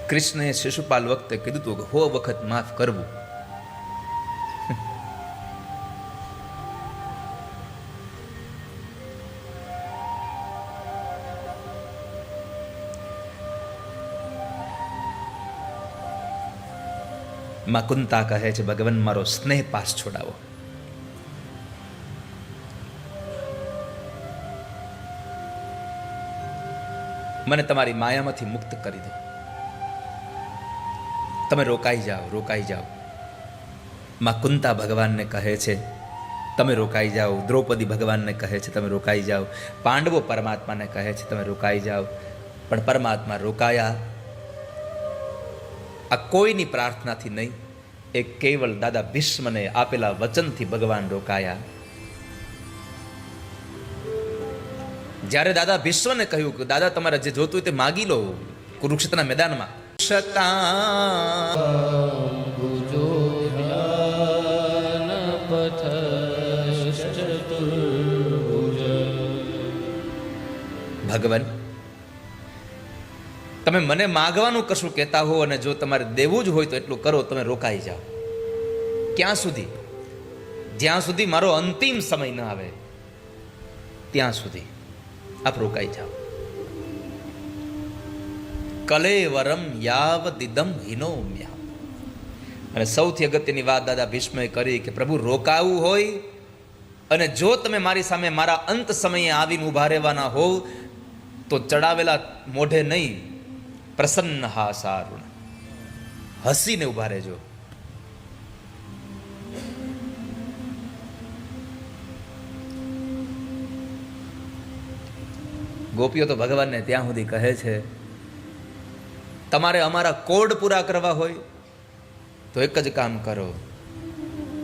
કૃષ્ણએ શિશુપાલ વખતે કીધું હતું કે 100 વખત માફ કરવું. માં કુંતા કહે છે, ભગવાન મારો સ્નેહ પાસ છોડાવો. મને તમારી માયામાંથી મુક્ત કરી દો. તમે રોકાઈ જાઓ, રોકાઈ જાઓ. માં કુંતા ભગવાનને કહે છે તમે રોકાઈ જાઓ. દ્રૌપદી ભગવાનને કહે છે તમે રોકાઈ જાઓ. પાંડવો પરમાત્માને કહે છે તમે રોકાઈ જાઓ. પણ પરમાત્મા રોકાયા. આ કોઈની પ્રાર્થનાથી નહીં, એ કેવળ દાદા ભીષ્મને આપેલા વચનથી ભગવાન રોકાયા. જ્યારે દાદા ભીષ્મને કહ્યું કે દાદા તમારે જે જોતું હોય તે માગી લો કુરુક્ષેત્રના મેદાનમાં, ભગવાન તમે મને માગવાનું કશું કહેતા હો અને જો તમારે દેવું જ હોય તો એટલું કરો, તમે રોકાઈ જાઓ. ક્યાં સુધી? જ્યાં સુધી મારો અંતિમ સમય ન આવે ત્યાં સુધી આપ રોકાઈ જાઓ. કલેવરમ યાવદિદમ હિનોમ્ય. અને સૌથી અગત્યની વાત દાદા ભીષ્મએ કરી કે પ્રભુ રોકાવું હોય અને જો તમે મારી સામે મારા અંત સમયે આવીને ઊભા રહેવાના હોવ તો ચડાવેલા મોઢે નહીં, પ્રસન્ન હાસારુણ, હસીને ઊભા રહેજો. ગોપીઓ તો ભગવાનને ત્યાં સુધી કહે છે તમારે અમારા કોડ પૂરા કરવા હોય તો એક જ કામ કરો,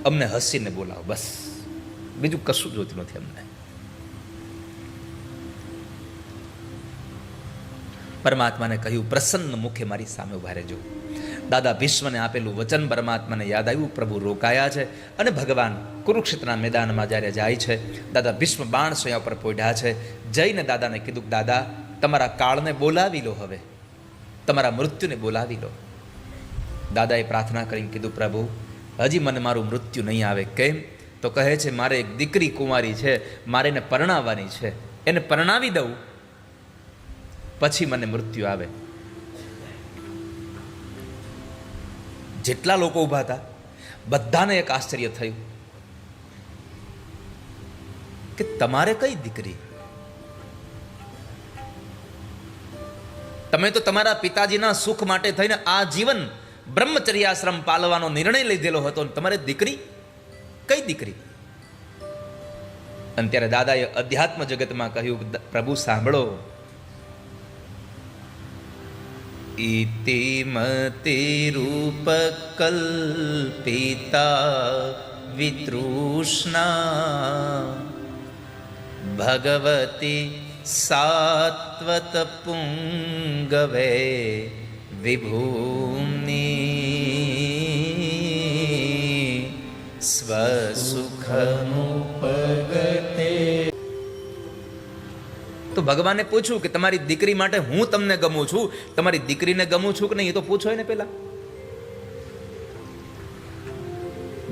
અમને હસીને બોલાવો, બસ બીજું કશું જોતું નથી અમને. પરમાત્માને કહ્યું પ્રસન્ન મુખે મારી સામે ઉભા રહેજો. દાદા ભીષ્મને આપેલું વચન પરમાત્માને યાદ આવ્યું. પ્રભુ રોકાયા છે અને ભગવાન કુરુક્ષેત્રના મેદાનમાં જ્યારે જાય છે, દાદા ભીષ્મ બાણ સોયા પર પોઢ્યા છે. જઈને દાદાને કીધું દાદા તમારા કાળને બોલાવી લો, હવે તમારા મૃત્યુને બોલાવી લો. દાદાએ પ્રાર્થના કરીને કીધું પ્રભુ હજી મને મારું મૃત્યુ નહીં આવે. કેમ? તો કહે છે મારે એક દીકરી કુંવારી છે, મારે એને પરણાવવાની છે, એને પરણાવી દઉં પછી મને મૃત્યુ આવે. જેટલા લોકો ઊભા હતા બધાને એક આશ્ચર્ય થયું કે તમારે કઈ દીકરી? તમે તો તમારા પિતાજીના સુખ માટે થઈને આ જીવન બ્રહ્મચર્યાશ્રમ પાલવાનો નિર્ણય લીધેલો હતો, તમારે દીકરી કઈ દીકરી? અને ત્યારે દાદાએ અધ્યાત્મ જગતમાં કહ્યું પ્રભુ સાંભળો, ઇતિમતિ રૂપ કલ્પિતા વિતૃષ્ણા ભગવતી સાત્વત પુંગવે વિભૂમ્ની સ્વસુખમુપગતે. તો ભગવાને પૂછ્યું કે તમારી દીકરી માટે હું તમને ગમું છું, તમારી દીકરીને ગમું છું કે નહીં એ તો પૂછો ને પેલા.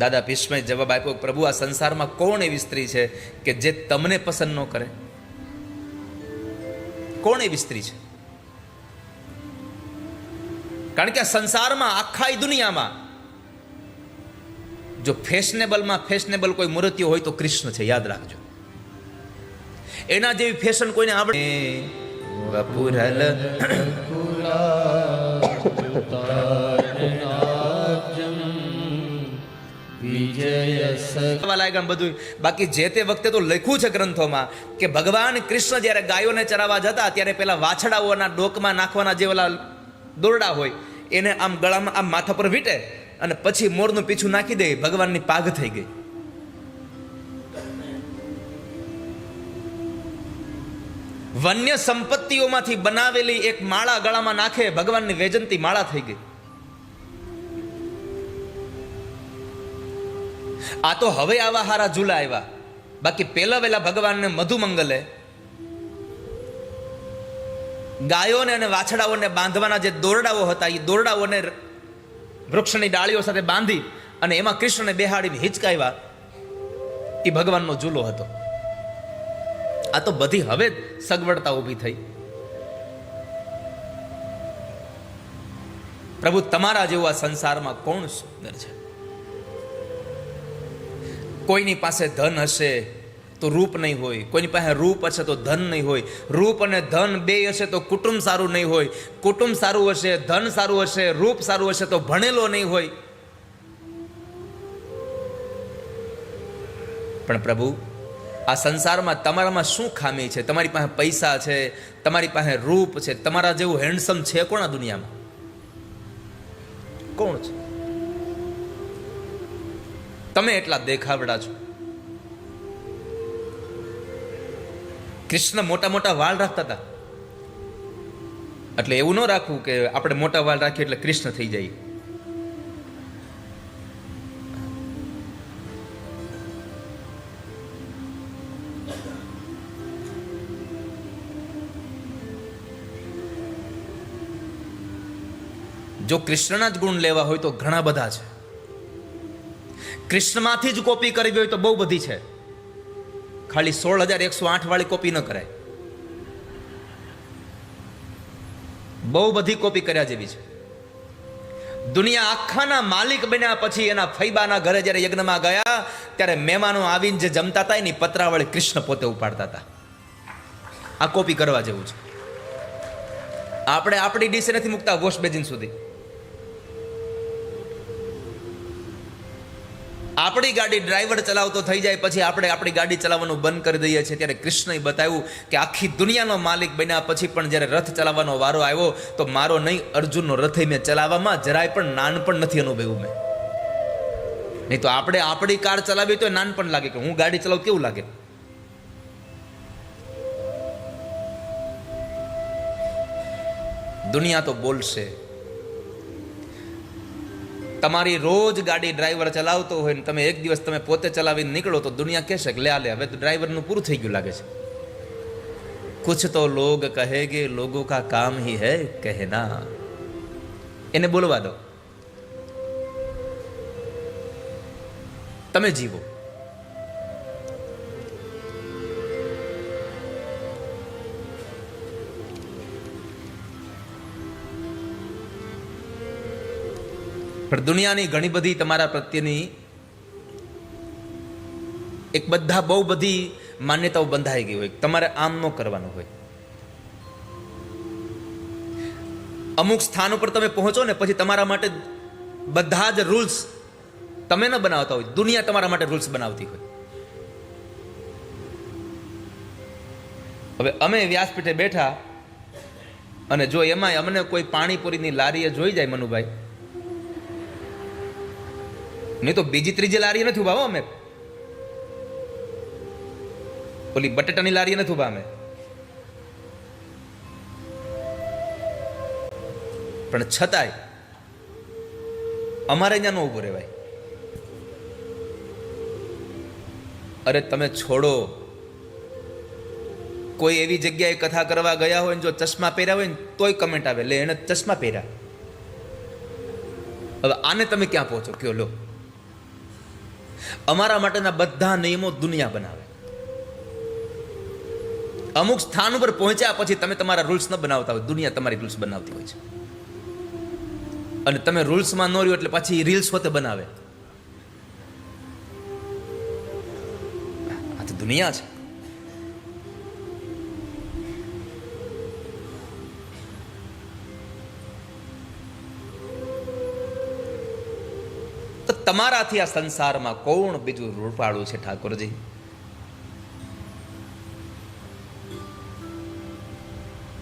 દાદા ભીષ્મે જવાબ આપ્યો પ્રભુ આ સંસારમાં કોણ એવી સ્ત્રી છે કે જે તમને પસંદ ન કરે? કોણ એવી સ્ત્રી છે? કારણ કે આ સંસારમાં આખા દુનિયામાં જો ફેશનેબલમાં ફેશનેબલ કોઈ મૂર્તિઓ હોય તો કૃષ્ણ છે, યાદ રાખજો. એના જેવી ફેશન કોઈને આવડે વપુરલ બધું. બાકી જે તે વખતે તો લખ્યું છે ગ્રંથોમાં કે ભગવાન કૃષ્ણ જ્યારે ગાયોને ચરાવવા જતા ત્યારે પેલા વાછડાઓના ડોકમાં નાખવાના જે ઓલા દોરડા હોય એને આમ ગળામાં આમ માથા પર વીટે અને પછી મોરનું પીછું નાખી દે, ભગવાનની પાઘ થઈ ગઈ. વન્ય સંપત્તિઓમાંથી બનાવેલી એક માળા ગળામાં નાખે, ભગવાનની વૈજંતી માળા થઈ ગઈ. આ તો હવે આવા હારા ઝૂલા આવ્યા, બાકી પેલા વેલા ભગવાનને મધુમંગલે ગાયોને અને વાછડાઓને બાંધવાના જે દોરડાઓ હતા, એ દોરડાઓને વૃક્ષની ડાળીઓ સાથે બાંધી અને એમાં કૃષ્ણને બેહાડીને હિચકાવ્યા, એ ભગવાનનો ઝૂલો હતો. આ તો બધી હવે સગવડતા ઊભી થઈ. પ્રભુ તમારા જેવું આ સંસારમાં કોણ સુંદર છે? કોઈની પાસે ધન હશે તો રૂપ નહીં હોય, કોઈની પાસે રૂપ હશે તો ધન નહીં હોય, રૂપ અને ધન બે હશે તો કુટુંબ સારું નહીં હોય, કુટુંબ સારું હશે, ધન સારું હશે, રૂપ સારું હશે તો ભણેલો નહીં હોય. પણ પ્રભુ, આ સંસારમાં તમારામાં શું ખામી છે? તમારી પાસે પૈસા છે, તમારી પાસે રૂપ છે, તમારા જેવું હેન્ડસમ છે કોણ આ દુનિયામાં? કોણ છે? તમે એટલા દેખાવડા છો. કૃષ્ણ મોટા મોટા વાળ રાખતા હતા, એટલે એવું ન રાખવું કે આપણે મોટા વાળ રાખીએ એટલે કૃષ્ણ થઈ જાય. જો કૃષ્ણના જ ગુણ લેવા હોય તો ઘણા બધા છે. કૃષ્ણમાંથી જ કોપી કરવી હોય તો બહુ બધી છે. ખાલી 16,108 વાળી કોપી ન કરાય. બહુ બધી કોપી કર્યા જેવી છે. દુનિયા આખાના માલિક બન્યા પછી એના ફૈબાના ઘરે જ્યારે યજ્ઞમાં ગયા ત્યારે મહેમાનો આવીને જે જમતા હતા એની પત્રાવળી કૃષ્ણ પોતે ઉપાડતા હતા. આ કોપી કરવા જેવું છે. આપણે આપણી ડીશે નથી મૂકતા વોશ બેસિન સુધી. આપણી ગાડી ડ્રાઈવર ચલાવતો થઈ જાય પછી આપણે આપણી ગાડી ચલાવવાનું બંધ કરી દઈએ છીએ. ત્યારે કૃષ્ણએ બતાવ્યું કે આખી દુનિયાનો માલિક બન્યા પછી પણ જ્યારે રથ ચલાવવાનો વારો આવ્યો તો મારો નહીં, અર્જુનનો રથ મેં ચલાવવામાં જરાય પણ નાનપણ નથી અનુભવ્યું મેં. નહીં તો આપણે આપણી કાર ચલાવી તો નાનપણ લાગે કે હું ગાડી ચલાવું કેવું લાગે. દુનિયા તો બોલશે. તમારી રોજ ગાડી ડ્રાઈવર ચલાવતો હોય ને તમે એક દિવસ તમે પોતે ચલાવીને નીકળો તો દુનિયા કહેશે કે લે હવે તો ડ્રાઈવરનું પૂરું થઈ ગયું લાગે છે. કુછ તો લોગ કહેગે લોગો કા કામ હી હૈ કહેના. એને બોલવા દો, તમે જીવો. પણ દુનિયાની ઘણી બધી તમારા પ્રત્યેની એક બધા બહુ બધી માન્યતાઓ બંધાઈ ગઈ હોય. તમારે આમ ન કરવાનું હોય. અમુક સ્થાન ઉપર તમે પહોંચો ને પછી તમારા માટે બધા જ રૂલ્સ તમે ન બનાવતા હોય, દુનિયા તમારા માટે રૂલ્સ બનાવતી હોય. હવે અમે વ્યાસપીઠે બેઠા અને જો એમાંય અમને કોઈ પાણીપુરીની લારીએ જોઈ જાય મનુભાઈ, નહીં તો બીજી ત્રીજી લારી નથી ઉભા. અમે ઓલી બટેટાની લારી નથી ઉભા. અમે પણ છતાંય અમારે અહીંયા ન ઉભું રહેવાય. અરે તમે છોડો. કોઈ એવી જગ્યાએ કથા કરવા ગયા હોય ને જો ચશ્મા પહેર્યા હોય ને તોય કમેન્ટ આવે, લે એને ચશ્મા પહેર્યા. હવે આને તમે ક્યાં પહોંચો કયો? લો, અમારા માટેના બધા નિયમો દુનિયા બનાવે. અમુક સ્થાન ઉપર પહોંચ્યા પછી તમે તમારા રૂલ્સ ન બનાવતા હોય, દુનિયા તમારી રૂલ્સ બનાવતી હોય છે. અને તમે રૂલ્સમાં ન રહ્યો એટલે પછી રીલ્સ હોતે બનાવે. આ તો દુનિયા છે. તો તમારાથી આ સંસારમાં કોણ બીજું રૂપાળું છે ઠાકોરજી?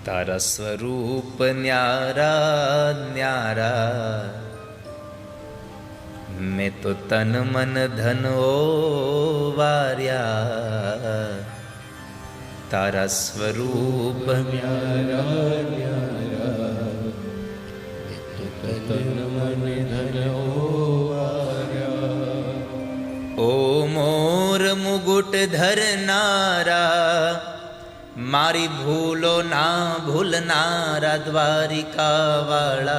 તારા સ્વરૂપ ન્યારા ન્યારા, મેં તો તન મન ધન વાર્યા. તારા સ્વરૂપ ન્યારા ન્યારા, તન મન ધન ઓ મોર મુગુટ ધરનારા, મારી ભૂલો ના ભૂલનારા દ્વારિકાવાળા,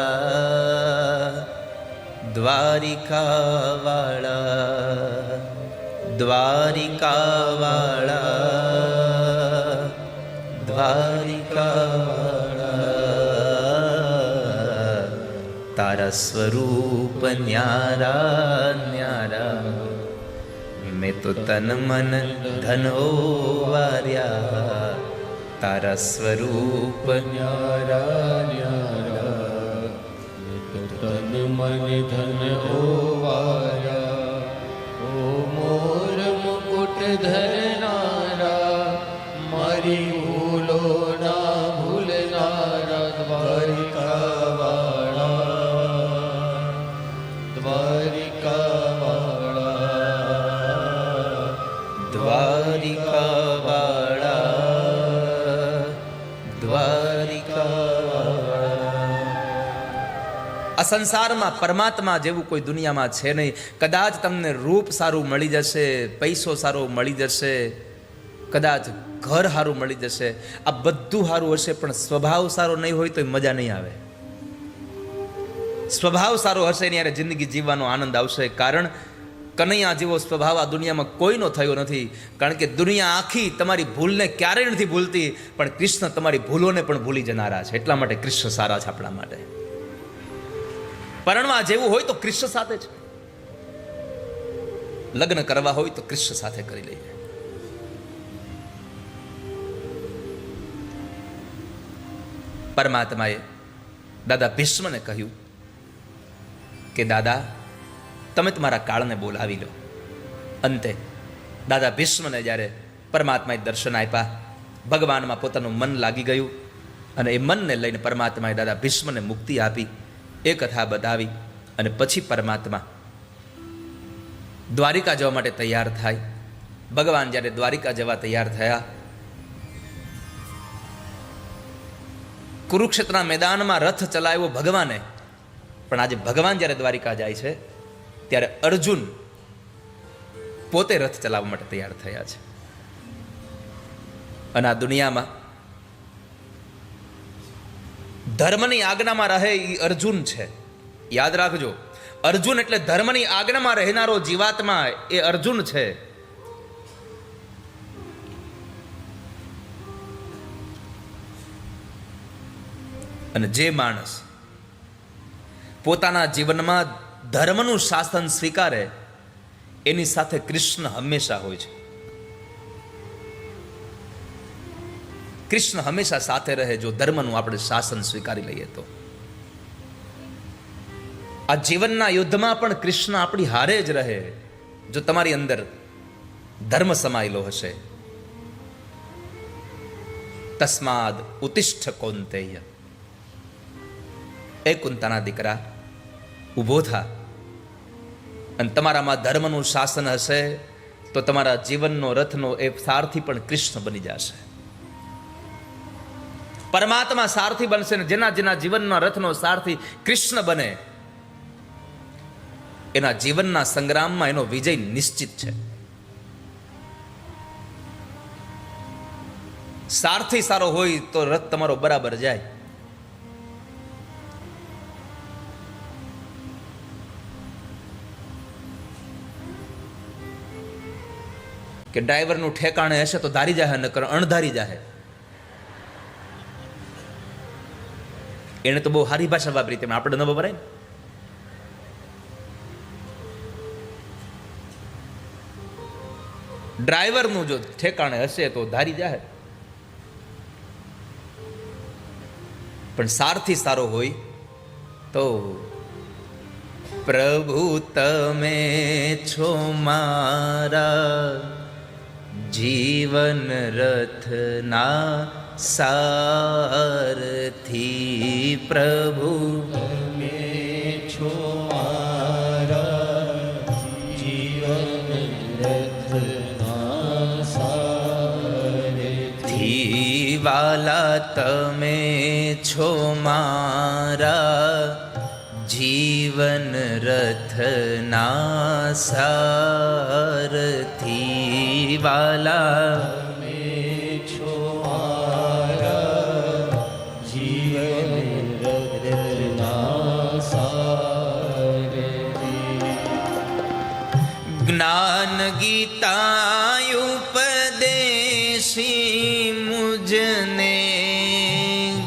દ્વારિકાવાળા, દ્વારિકાવાળા, દ્વારિકાવાળા, તારા સ્વરૂપ ન્યારા ન્યારા, મેં તો તન મન ધન વાર્યા, તારા સ્વરૂપ ન્યારા ન્યારા, મેં તો તન મન ધન ઓવાર્યા. ઓ મોર મુકુટ ધરનારા, મારી ભૂલો ના ભૂલનારા, દ્વારિકાવાળા, દ્વારિકાવાળા, દ્વારિકાવાળા, દ્વારિકાવાળા. આ સંસારમાં પરમાત્મા જેવું કોઈ દુનિયામાં છે નહીં. કદાચ તમને રૂપ સારું મળી જશે, પૈસો સારો મળી જશે, કદાચ ઘર સારું મળી જશે, આ બધું સારું હશે, પણ સ્વભાવ સારો નહીં હોય તો મજા નહીં આવે. સ્વભાવ સારો હશે ને યારે જિંદગી જીવવાનો આનંદ આવશે. કારણ કનૈયા જેવો સ્વભાવ આ દુનિયામાં કોઈનો થયો નથી. કારણ કે દુનિયા આખી તમારી ભૂલને ક્યારેય નથી ભૂલતી, પણ કૃષ્ણ તમારી ભૂલોને પણ ભૂલી જનારા છે. એટલા માટે કૃષ્ણ સારા છે આપણા માટે. પરણવા જેવું હોય તો કૃષ્ણ સાથે છે, લગ્ન કરવા હોય તો કૃષ્ણ સાથે કરી લઈએ. પરમાત્માએ દાદા ભીષ્મને કહ્યું કે દાદા તમે તમારા કાળને બોલાવી લો. અંતે દાદા ભીષ્મને જ્યારે પરમાત્માએ દર્શન આપ્યા, ભગવાનમાં પોતાનું મન લાગી ગયું અને એ મનને લઈને પરમાત્માએ દાદા ભીષ્મને મુક્તિ આપી, એ કથા બતાવી. અને પછી પરમાત્મા દ્વારિકા જવા માટે તૈયાર થાય. ભગવાન જ્યારે દ્વારિકા જવા તૈયાર થયા, કુરુક્ષેત્રના મેદાનમાં રથ ચલાવ્યો ભગવાને. પણ આજે ભગવાન જ્યારે દ્વારિકા જાય છે ત્યારે અર્જુન પોતે રથ ચલાવવા માટે તૈયાર થયા છે. અને આ દુનિયામાં ધર્મની આજ્ઞામાં રહે એ અર્જુન છે. યાદ રાખજો, અર્જુન એટલે ધર્મની આજ્ઞામાં રહેનારો જીવાત્મા એ અર્જુન છે. અને જે માણસ પોતાના જીવનમાં ધર્મનું શાસન સ્વીકારે એની સાથે કૃષ્ણ હંમેશા હોય છે. કૃષ્ણ હંમેશા સાથે રહે જો ધર્મનું આપણે શાસન સ્વીકારી લઈએ તો. આ જીવનના યુદ્ધમાં પણ કૃષ્ણ આપણી હારે જ રહે જો તમારી અંદર ધર્મ સમાયેલો હશે. તસ્માદ ઉતિષ્ઠ કૌંતેય, એ કુંતાના દીકરા ઊભો થા. અને તમારામાં ધર્મનું શાસન હશે તો તમારા જીવનનો રથનો એ સારથી પણ કૃષ્ણ બની જશે. પરમાત્મા સારથી બનશે ને જેના જેના જીવનના રથનો સારથી કૃષ્ણ બને એના જીવનના સંગ્રામમાં એનો વિજય નિશ્ચિત છે. સારથી સારો હોય તો રથ તમારો બરાબર જાય. કે ડ્રાઈવરનું ઠેકાણે હશે તો ધારી જાય, નકર અણધારી જાય. એને તો બહુ સારી ભાષા વાપરી, તેમ આપણે ન વપરાય. ડ્રાઈવરનું જો ઠેકાણે હશે તો ધારી જાય, પણ સારથી સારો હોય તો પ્રભુ તમે છો મારા જીવન રથના સારથી. પ્રભુ તમે છો મારા જીવન રથના સારથી. વાલા તમે છો મારા જીવન રથના સારથી. વાલા તમે છો મારા જીવન રત્ના સારથી જ્ઞાન ગીતાયુપદેશી મુજને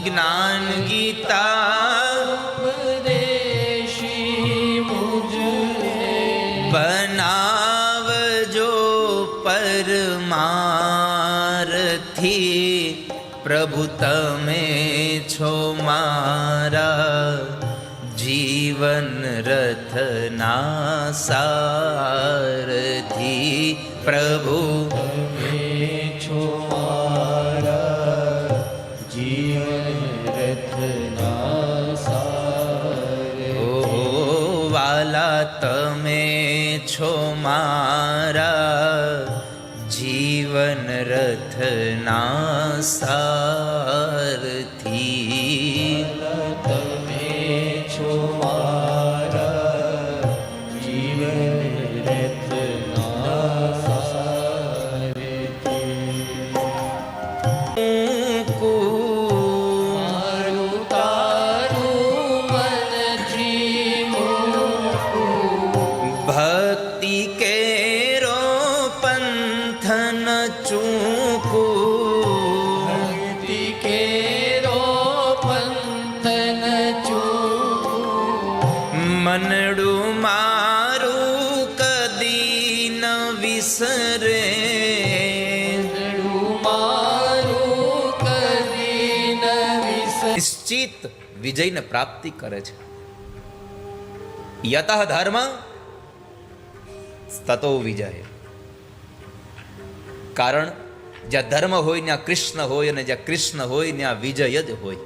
જ્ઞાન ગીતા ઉપદેશી મુજને બનાવજો પરમારથી પ્રભુ તમે છો મારા જીવન રથના સારથી પ્રભુ તમે છો મારા જીવન રથના સારથી ઓ વાલા તમે છો મારા જીવન રથના સારથી તમે છો મારા જીવન રત્ના સારથી મારું તારું મન જીવું ભક્તિ કેરો પંથન ચૂકું ભક્તિ કેરો પંથન ચૂકું મનડું મારું કદી ન વિસરે મારું કદી ન વિસરે નિશ્ચિત વિજયને પ્રાપ્તિ કરે છે યતઃ ધર્મ તતો વિજય કારણ જ્યાં ધર્મ હોય ત્યાં કૃષ્ણ હોય અને જ્યાં કૃષ્ણ હોય ત્યાં વિજય જ હોય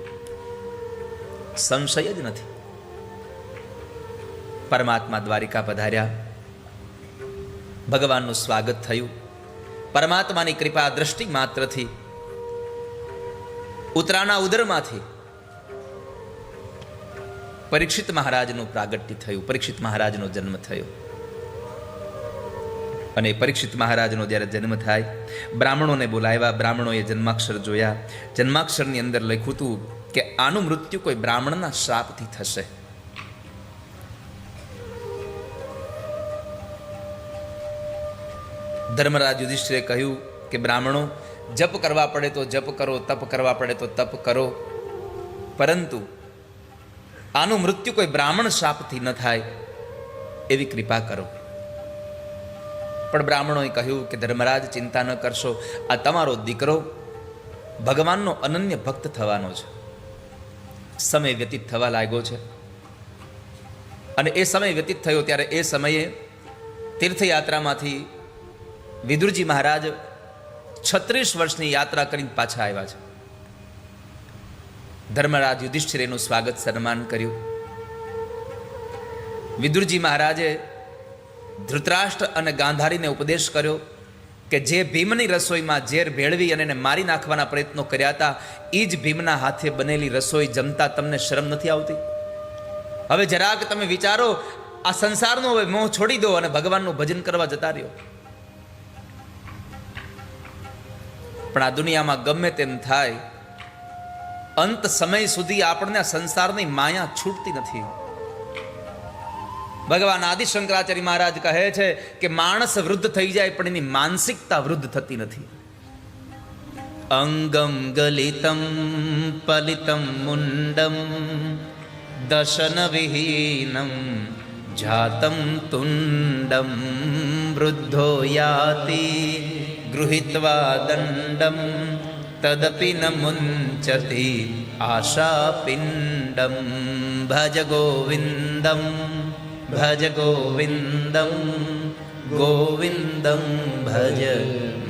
સંશય જ નથી પરમાત્મા દ્વારિકા પધાર્યા ભગવાનનું સ્વાગત થયું પરમાત્માની કૃપા દ્રષ્ટિ માત્રથી ઉત્તરાના ઉદરમાંથી પરીક્ષિત મહારાજનું પ્રાગટ્ય થયું પરીક્ષિત મહારાજનો જન્મ થયો અને પરીક્ષિત મહારાજનો જ્યારે જન્મ થાય બ્રાહ્મણોને બોલાવ્યા બ્રાહ્મણોએ જન્માક્ષર જોયા જન્માક્ષરની અંદર લખ્યું હતું કે આનું મૃત્યુ કોઈ બ્રાહ્મણના શ્રાપથી થશે ધર્મરાજ યુધિષ્ઠિરે કહ્યું કે બ્રાહ્મણો જપ કરવા પડે તો જપ કરો તપ કરવા પડે તો તપ કરો પરંતુ આનું મૃત્યુ કોઈ બ્રાહ્મણ શાપથી ન થાય એવી કૃપા કરો પણ બ્રાહ્મણોએ કહ્યું કે ધર્મરાજ ચિંતા ન કરશો આ તમારો દીકરો ભગવાનનો અનન્ય ભક્ત થવાનો છે સમય વ્યતીત થવા લાગ્યો છે અને એ સમય વ્યતીત થયો ત્યારે એ સમયે તીર્થયાત્રામાંથી વિદુરજી મહારાજ 36 વર્ષની યાત્રા કરીને પાછા આવ્યા છે ધર્મરાજ યુધિષ્ઠિરે એનું સ્વાગત સન્માન કર્યું વિદુરજી મહારાજે ધૃતરાષ્ટ્ર અને ગાંધારીને ઉપદેશ કર્યો કે જે ભીમની રસોઈમાં ઝેર ભેળવી અને એને મારી નાખવાના પ્રયત્નો કર્યા હતા એ જ ભીમના હાથે બનેલી રસોઈ જમતા તમને શરમ નથી આવતી હવે જરાક તમે વિચારો આ સંસારનો હવે મોહ છોડી દો અને ભગવાનનું ભજન કરવા જતા રહ્યો પણ આ દુનિયામાં ગમે તેમ થાય અંત સમય સુધી આપણને આ સંસારની માયા છૂટતી નથી ભગવાન આદિ શંકરાચાર્ય મહારાજ કહે છે કે માણસ વૃદ્ધ થઈ જાય પણ એની માનસિકતા વૃદ્ધ થતી નથી અંગમ ગલિતમ પલિતમ મુંડમ દશન વિહીનમ જાતમ તુંડમ વૃદ્ધો યાતિ ગૃહિત્વા દંડમ તદપિ ન મુંચતિ આશાપિંડમ ભજ ગોવિંદમ ભજ ગોવિંદમ ગોવિંદમ ભજ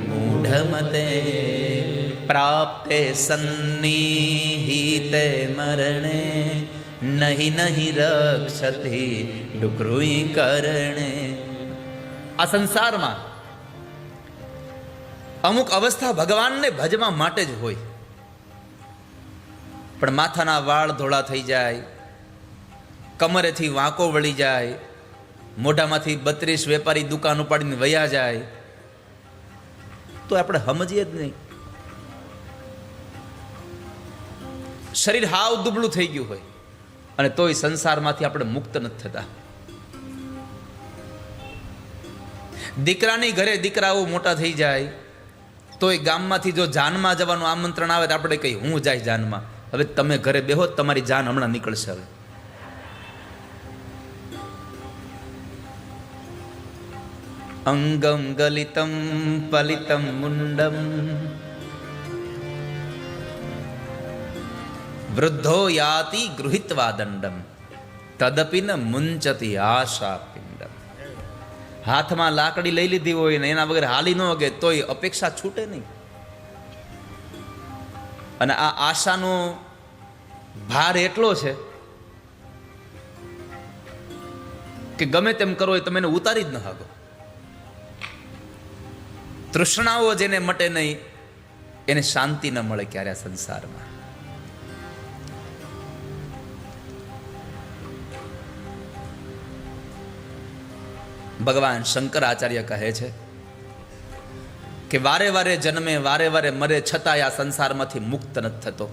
મૂઢમતે પ્રાપ્તે સન્નિહિતે મરણે નહીં નહીં રક્ષતિ ડુકરુઈ કરણે આ સંસારમાં અમુક અવસ્થા ભગવાનને ભજવા માટે જ હોય પણ માથાના વાળ ધોળા થઈ જાય કમરેથી વાંકો વળી જાય મોઢામાંથી 32 વેપારી દુકાન ઉપાડીને વયા જાય તો આપણે સમજીએ જ નહીં શરીર હાવ દુબળું થઈ ગયું હોય અને તોય સંસારમાંથી આપણે મુક્ત નથી થતા. દીકરાની ઘરે દીકરાઓ મોટા થઈ જાય તોય ગામમાંથી જો જાનમાં જવાનું આમંત્રણ આવે તો આપણે કહીએ હું જાય જાનમાં. હવે તમે ઘરે બેહો, તમારી જાન હમણાં નીકળશે. હવે અંગમ ગલિતમ પલિતમ મુંડમ વૃદ્ધો યાતિ ગૃહિત્વા દંડમ તદપિ ન મુંચતી આશા પિંડમ. હાથમાં લાકડી લઈ લીધી હોય ને એના વગર હાલી ન વગે તોય અપેક્ષા છૂટે નહીં. અને આ આશાનો ભાર એટલો છે કે ગમે તેમ કરો એ તમે એને ઉતારી જ ન શકો. તૃષ્ણાઓ જેને મટે નહીં એને શાંતિ ન મળે ક્યારે આ સંસારમાં. ભગવાન શંકરાચાર્ય કહે છે કે વારે વારે જન્મે, વારે વારે મરે, છતાંય આ સંસારમાંથી મુક્ત નથી થતો.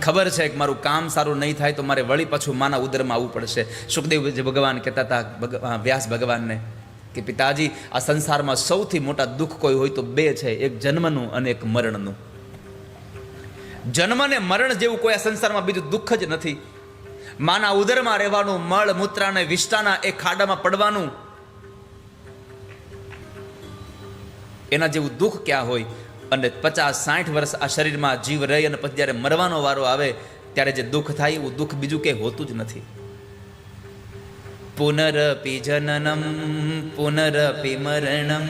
ખબર છે કે મારું કામ સારું નહીં થાય તો મારે વળી પાછું માના ઉદરમાં આવવું પડશે. સુખદેવજી ભગવાન કહેતા હતા વ્યાસ ભગવાનને કે પિતાજી, આ સંસારમાં સૌથી મોટા દુઃખ કોઈ હોય તો બે છે, એક જન્મનું અને એક મરણનું. જન્મ ને મરણ જેવું કોઈ આ સંસારમાં બીજું દુઃખ જ નથી. માના ઉદરમાં રહેવાનું, મળ મૂત્રાને વિષ્ટાના એ ખાડામાં પડવાનું, એના જેવું દુઃખ ક્યાં હોય. અને 50-60 વર્ષ આ શરીરમાં જીવ રહી અને પછી જ્યારે મરવાનો વારો આવે ત્યારે જે દુઃખ થાય એવું દુઃખ બીજું કંઈ હોતું જ નથી. પુનરપી જનનમ પુનરપી મરણમ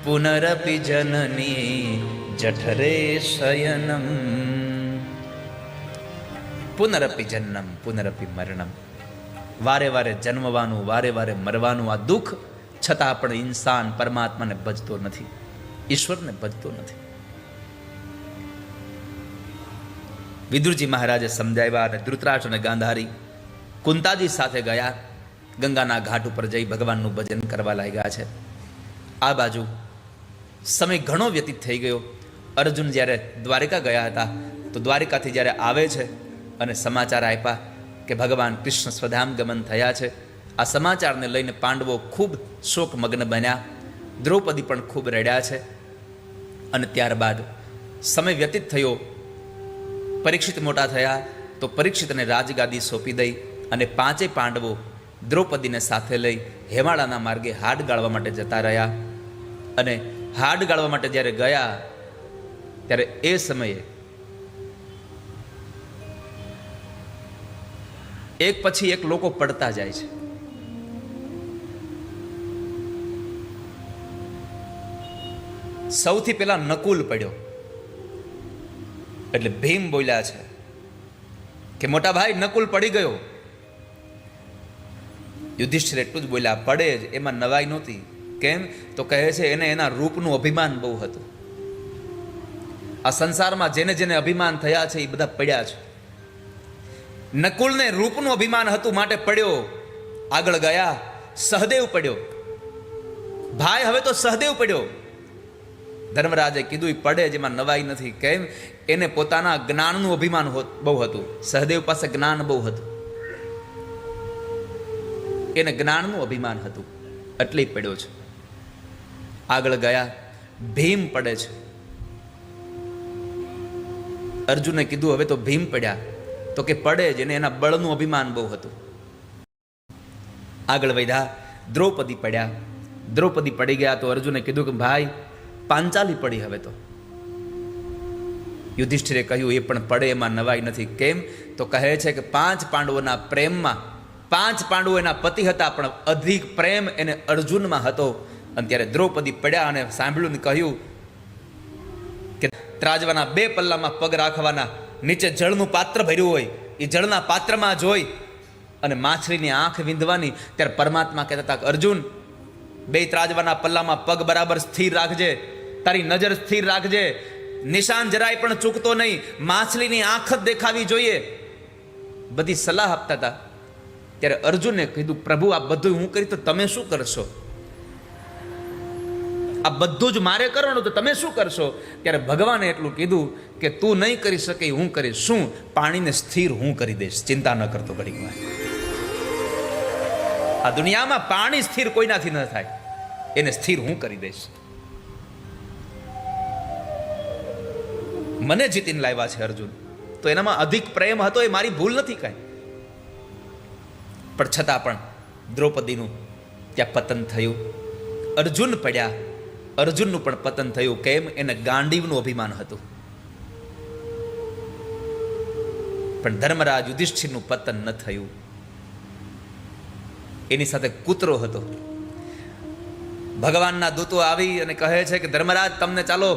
પુનરપી જનની જઠરે શયનમ. પુનરપી જન્મ પુનરપી મરણમ. વારે વારે જન્મવાનું, વારે વારે મરવાનું આ દુઃખ, છતાં પણ ઇન્સાન પરમાત્માને ભજતો નથી, ઈશ્વરને ભજતો નથી. વિદુરજી મહારાજે સમજાવ્યા અને ધૃતરાષ્ટ્ર અને ગાંધારી કુંતાજી સાથે ગયા. ગંગાના ઘાટ ઉપર જઈ ભગવાનનું ભજન કરવા લાગ્યા છે. આ બાજુ સમય ઘણો વ્યતીત થઈ ગયો. અર્જુન જ્યારે દ્વારિકા ગયા હતા તો દ્વારિકાથી જ્યારે આવે છે અને સમાચાર આપ્યા કે ભગવાન કૃષ્ણ સ્વધામ ગમન થયા છે, આ સમાચારને લઈને પાંડવો ખૂબ શોકમગ્ન બન્યા. દ્રૌપદી પણ ખૂબ રડ્યા છે. અને ત્યારબાદ સમય વ્યતીત થયો. પરીક્ષિત મોટા થયા તો પરીક્ષિતને રાજગાદી સોંપી દઈ અને 5 પાંડવો દ્રૌપદીને સાથે લઈ હેમાળાના માર્ગે હાડ ગાળવા માટે જતા રહ્યા. અને હાડ ગાળવા માટે જ્યારે ગયા ત્યારે એ સમયે એક પછી એક લોકો પડતા જાય છે. સૌથી પહેલા નકુલ પડ્યો એટલે ભીમ બોલ્યા છે કે મોટા ભાઈ નકુલ પડી ગયો. યુધિષ્ઠિર એટલું જ બોલ્યા, પડે જ, એમાં નવાઈ નહોતી. કેમ તો કહે છે એને એના રૂપનું અભિમાન બહુ હતું. આ સંસારમાં જેને જેને અભિમાન થયા છે એ બધા પડ્યા છે. નકુલને રૂપનું અભિમાન હતું માટે પડ્યો. આગળ ગયા સહદેવ પડ્યો. ભાઈ હવે તો સહદેવ પડ્યો. ધર્મરાજે કીધું એ પડે જેમાં નવાઈ નથી. કેમ? એને પોતાના જ્ઞાનનું અભિમાન બહુ હતું. સહદેવ પાસે જ્ઞાન બહુ હતું, એને જ્ઞાનનું અભિમાન હતું એટલે પડ્યો છે. આગળ ગયા ભીમ પડે છે. અર્જુને કીધું હવે તો ભીમ પડ્યા, તો કે પડે જ, એને એના બળનું અભિમાન બહુ હતું. આગળ વધ્યા દ્રૌપદી પડ્યા. દ્રૌપદી પડી ગયા તો અર્જુને કીધું કે ભાઈ પાંચાલી પડી હવે તો. યુધિષ્ઠિરે કહ્યું એ પણ પડે, એમાં નવાઈ નથી. કેમ? તો કહે છે કે 5 પાંડવોના પ્રેમમાં 5 પાંડવો એના પતિ હતા, પણ અધિક પ્રેમ એને અર્જુનમાં હતો. અને ત્યારે દ્રૌપદી પડ્યા અને સાંભળ્યું ને કહ્યું કે ત્રાજવાના 2 પલ્લામાં પગ રાખવાના, નીચે જળનું પાત્ર ભર્યું હોય એ જળના પાત્રમાં જોઈ અને માછલીની આંખ વિંધવાની. ત્યારે પરમાત્મા કહેતા હતા કે અર્જુન, 2 ત્રાજવાના પલ્લામાં પગ બરાબર સ્થિર રાખજે, તારી નજર સ્થિર રાખજે, નિશાન જરાય પણ ચૂકતો નહીં, માછલીની આંખ જ દેખાવી જોઈએ. બધી સલાહ આપતા હતા. ત્યારે અર્જુને કીધું પ્રભુ આ બધું હું કરી તો તમે શું કરશો? આ બધું જ મારે કરવાનું તો તમે શું કરશો? ત્યારે ભગવાને એટલું કીધું કે તું નહીં કરી શકે હું કરીશ. શું? પાણીને સ્થિર હું કરી દઈશ, ચિંતા ન કરતો ઘડીકમાં. આ દુનિયામાં પાણી સ્થિર કોઈનાથી ન થાય, એને સ્થિર હું કરી દઈશ. મને જીતીને લાવ્યા છે અર્જુન, તો એનામાં અધિક પ્રેમ હતો, એ મારી ભૂલ નથી કાંઈ. પણ છતાં પણ દ્રૌપદીનું ત્યાં પતન થયું. અર્જુન પડ્યા, અર્જુનનું પણ પતન થયું. કેમ? એને ગાંડીવનું અભિમાન હતું. પણ ધર્મરાજ યુધિષ્ઠિરનું પતન ન થયું. એની સાથે કૂતરો હતો. ભગવાનના દૂતો આવી અને કહે છે કે ધર્મરાજ તમને ચાલો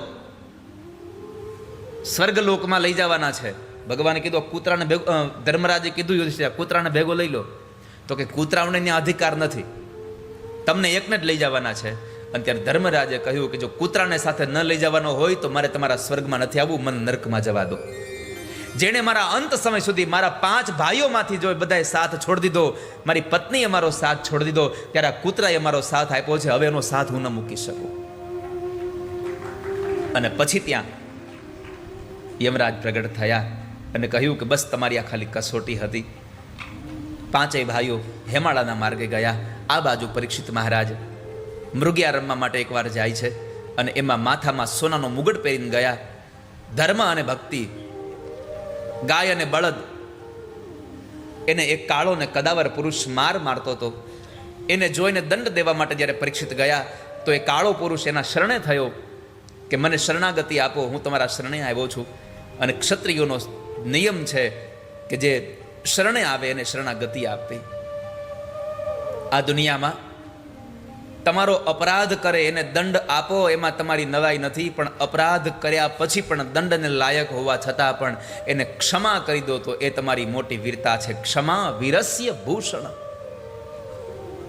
સ્વર્ગલોકમાં લઈ જવાના છે. ભગવાને કીધું કૂતરાને ધર્મરાજે કીધું યુધિષ્ઠિર કૂતરાને ભેગો લઈ લો. તો કે કૂતરાઓને ત્યાં અધિકાર નથી, તમને એકને જ લઈ જવાના છે. અને ત્યારે ધર્મરાજે કહ્યું કે જો કૂતરાને સાથે ન લઈ જવાનો હોય તો મારે તમારા સ્વર્ગમાં નથી આવવું, મને નરકમાં જવા દો. જેણે મારા અંત સમય સુધી મારા 5 ભાઈઓમાંથી જો બધાએ સાથ છોડી દીધો, મારી પત્નીએ મારો સાથ છોડી દીધો, ત્યારે આ કૂતરાએ મારો સાથ આપ્યો છે, હવે એનો સાથ હું ન મૂકી શકું. અને પછી ત્યાં યમરાજ પ્રગટ થયા અને કહ્યું કે બસ તમારી આ ખાલી કસોટી હતી. 5 ભાઈઓ હેમાળાના માર્ગે ગયા. આ બાજુ પરીક્ષિત મહારાજ મૃગિયા રમવા માટે એકવાર જાય છે અને એમાં માથામાં સોનાનો મુગટ પહેરીને ગયા. ધર્મ અને ભક્તિ, ગાય અને બળદ, એને એક કાળો ને કદાવર પુરુષ માર મારતો હતો. એને જોઈને દંડ દેવા માટે જ્યારે પરીક્ષિત ગયા તો એ કાળો પુરુષ એના શરણે થયો કે મને શરણાગતિ આપો, હું તમારા શરણે આવ્યો છું. અને ક્ષત્રિયોનો નિયમ છે કે જે શરણે આવે એને શરણાગતિ આપવી. આ દુનિયામાં તમારો અપરાધ કરે એને દંડ આપો, એમાં તમારી નવાઈ નથી. પણ અપરાધ કર્યા પછી પણ દંડને લાયક હોવા છતાં પણ એને ક્ષમા કરી દો તો એ તમારી મોટી વીરતા છે. ક્ષમા વીરસ્ય ભૂષણ.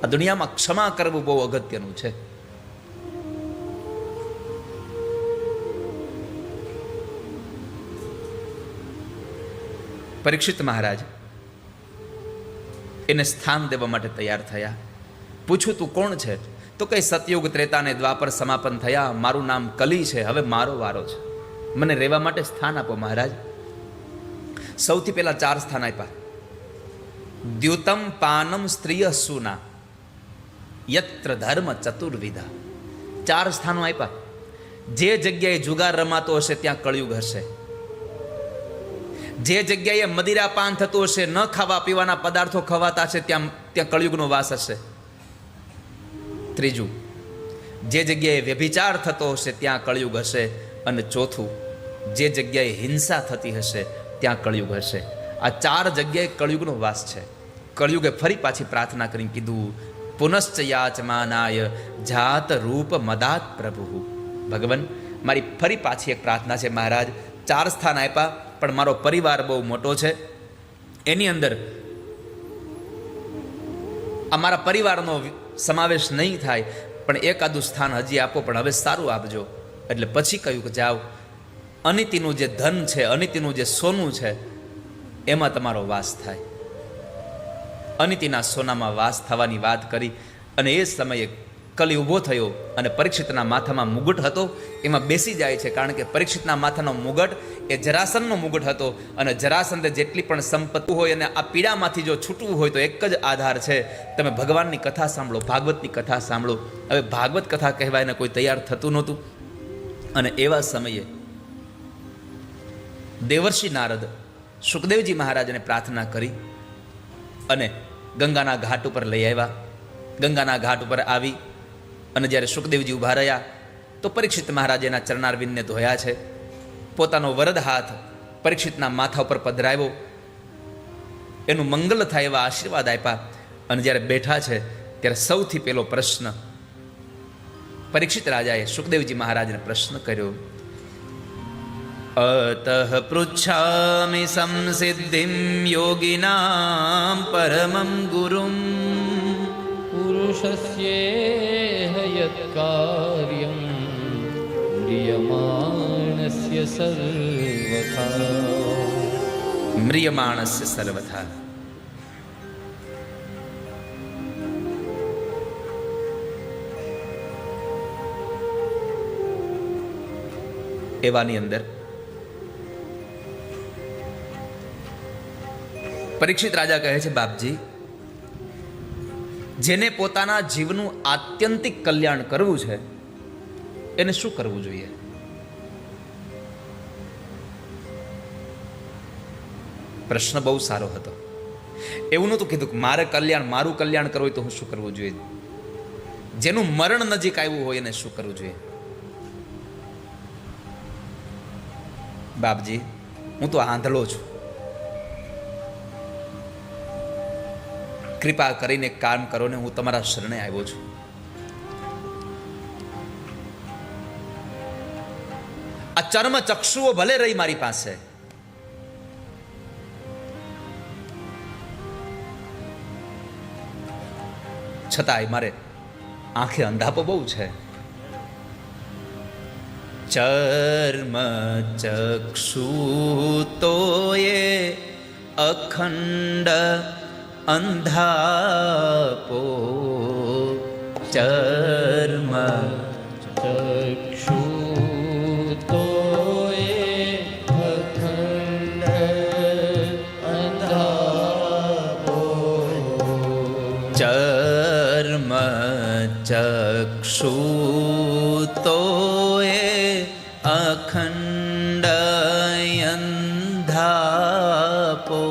આ દુનિયામાં ક્ષમા કરવું બહુ અગત્યનું છે. પરીક્ષિત મહારાજ એને સ્થાન દેવા માટે તૈયાર થયા. પૂછું તું કોણ છે? તો કઈ સતયુગ ત્રેતા ને દ્વાપર સમાપન થયા, મારું નામ કલી છે, હવે મારો વારો છે, મને રહેવા માટે સ્થાન આપો મહારાજ. સૌથી પહેલા 4 સ્થાન આપ્યા. દ્યુતમ પાનમ સ્ત્રીય સુના યત્ર ધર્મ ચતુર્વિધા. 4 સ્થાનો આપ્યા. જે જગ્યાએ જુગાર રમાતો હશે ત્યાં કળયુગ હશે. જે જગ્યાએ મદિરા પાન થતું હશે, ન ખાવા પીવાના પદાર્થો ખવાતા હશે, ત્યાં કળયુગનો વાસ હશે. ત્રીજું, જે જગ્યાએ વ્યભિચાર થતો હશે ત્યાં કળયુગ હશે. અને ચોથું, જે જગ્યાએ હિંસા થતી હશે ત્યાં કળયુગ હશે. આ 4 જગ્યાએ કળયુગનો વાસ છે. કળયુગે ફરી પાછી પ્રાર્થના કરીને કીધું પુનશ્ચ યાચમાનાય જાત રૂપ મદાત પ્રભુ. ભગવાન મારી ફરી પાછી એક પ્રાર્થના છે મહારાજ. 4 સ્થાન આપ્યા પણ મારો પરિવાર બહુ મોટો છે, એની અંદર અમારા પરિવારનો સમાવેશ નહીં થાય, પણ એકાદું સ્થાન હજી આપો, પણ હવે સારું આપજો. એટલે પછી કહ્યું કે જાઓ, અનિતિનું જે ધન છે, અનિતિનું જે સોનું છે એમાં તમારો વાસ થાય. અનિતિના સોનામાં વાસ થવાની વાત કરી. અને એ સમયે કલી ઊભો થયો અને પરીક્ષિતના માથામાં મુગટ હતો, એમાં બેસી જાય છે. કારણ કે પરીક્ષિતના માથાનો મુગટ એ જરાસંધનો મુગટ હતો. અને જરાસંધે જેટલી પણ સંપત્તિ હોય અને આ પીડામાંથી જો છૂટવું હોય તો એક જ આધાર છે, તમે ભગવાનની કથા સાંભળો, ભાગવતની કથા સાંભળો. હવે ભાગવત કથા કહેવાયને કોઈ તૈયાર થતું નહોતું. અને એવા સમયે દેવર્ષિ નારદ સુખદેવજી મહારાજને પ્રાર્થના કરી અને ગંગાના ઘાટ ઉપર લઈ આવ્યા. ગંગાના ઘાટ ઉપર આવી અને જ્યારે સુખદેવજી ઊભા રહ્યા તો પરીક્ષિત મહારાજે એના ચરણારવિંદને ધોયા છે. પોતાનો વરદ હાથ પરીક્ષિતના માથા ઉપર પધરાવ્યો, એનું મંગલ થાય એવા આશીર્વાદ આપ્યા. અને જ્યારે બેઠા છે ત્યારે સૌથી પહેલો પ્રશ્ન પરીક્ષિત રાજાએ સુખદેવજી મહારાજને પ્રશ્ન કર્યો. અતઃ પૃચ્છામિ સંસિદ્ધિમ યોગિનામ પરમં ગુરુમ પુરુષસ્યેહ યત્ કાર્યં મ્રિયમાણસ્ય સર્વથા. મ્રિયમાણસ્ય સર્વથા. એવાની અંદર પરીક્ષિત રાજા કહે છે, બાપજી, જેને પોતાના જીવનું આત્યંતિક કલ્યાણ કરવું છે એને શું કરવું જોઈએ? પ્રશ્ન બહુ સારો હતો. એવું નહોતું કીધું કે મારું કલ્યાણ કરવું હોય તો હું શું કરવું જોઈએ. જેનું મરણ નજીક આવ્યું હોય એને શું કરવું જોઈએ? બાપજી, હું તો આંધળો છું. કૃપા કરીને કામ કરો ને, હું તમારા શરણે આવ્યો છું. આ ચર્મ ચક્ષુઓ ભલે રહી મારી પાસે, છતાંય મારે આંખે અંધાપો બહુ છે. ચર્મ ચક્ષુ તો એ અખંડ અંધાપો, ચર્મ ચક્ષુ તો એ અખંડ અંધાપો, ચર્મ ચક્ષુ તો એ અખંડ અંધાપો,